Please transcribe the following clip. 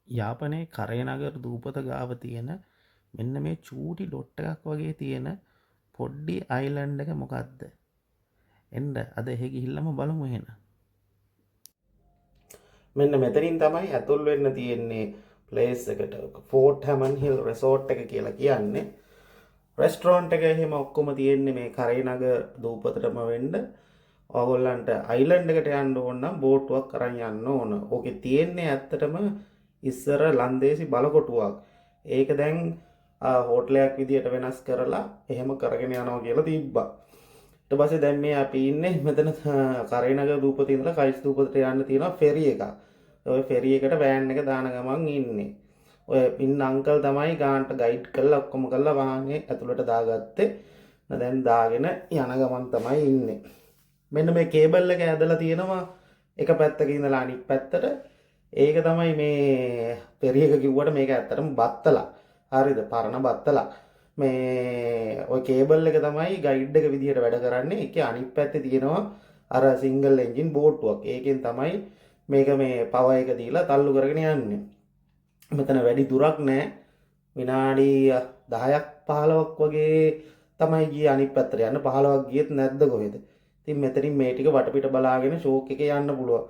යාපනයේ කරයනගර දූපත ගාව තියෙන මෙන්න මේ චූටි ඩොට් එකක් වගේ තියෙන පොඩ්ඩි අයිලන්ඩ් එක මොකක්ද? එන්න අද එහෙ ගිහිල්ලම බලමු එහෙනම්. මෙන්න මෙතනින් තමයි ඇතුල් වෙන්න තියෙන්නේ ප්ලේස් එකට. ෆෝර්ට් හැමන් හිල් රිසෝට් එක කියලා කියන්නේ. රෙස්ටරන්ට් එක එහෙම ඔක්කොම තියෙන්නේ මේ කරයනග දූපතටම වෙන්න. ඕගොල්ලන්ට අයිලන්ඩ් එකට යන්න ඕන නම් බෝට්ටුවක් අරන් යන්න ඕන. ඕකේ තියෙන්නේ ඇත්තටම ඉස්සර ලන්දේසි බලකොටුවක්. ඒක දැන් හෝටලයක් විදියට වෙනස් කරලා එහෙම කරගෙන යනවා කියලා තිබ්බා. ඊට පස්සේ දැන් මේ අපි ඉන්නේ මෙතන කරයනග දූපතේ ඉඳලා කයිස් දූපතට යන්න තියෙනවා ෆෙරි එකක්. ඔය ෆෙරි එකට වෑන් එක දාන ගමන් ඉන්නේ. ඔය ඉන්න අංකල් තමයි ගානට ගයිඩ් කරලා ඔක්කොම කරලා වාහනේ ඇතුළට දාගත්තේ. දැන් දාගෙන යන ගමන් තමයි ඉන්නේ. මෙන්න මේ කේබල් එක ඇදලා තියෙනවා එක පැත්තක ඉඳලා අනිත් පැත්තට. ඒක තමයි මේ පෙරි එක කිව්වට මේක ඇත්තටම බත්තලා. හරිද? පරණ බත්තලා. මේ ඔය කේබල් එක තමයි ගයිඩ් එක විදිහට වැඩ කරන්නේ. ඒකේ අනිත් පැත්තේ තියෙනවා අර සිංගල් එන්ජින් බෝට්ටුවක්. ඒකෙන් තමයි මේක මේ පවර් එක දීලා තල්ලු කරගෙන යන්නේ. මෙතන වැඩි දුරක් නෑ. විනාඩි 10ක් 15ක් වගේ තමයි ගියේ අනිත් පැත්තට යන්න. 15ක් ගියෙත් නැද්ද කොහෙද? ඉතින් මෙතනින් මේ ටික වටපිට බලාගෙන ෂෝක් එකේ යන්න පුළුවන්.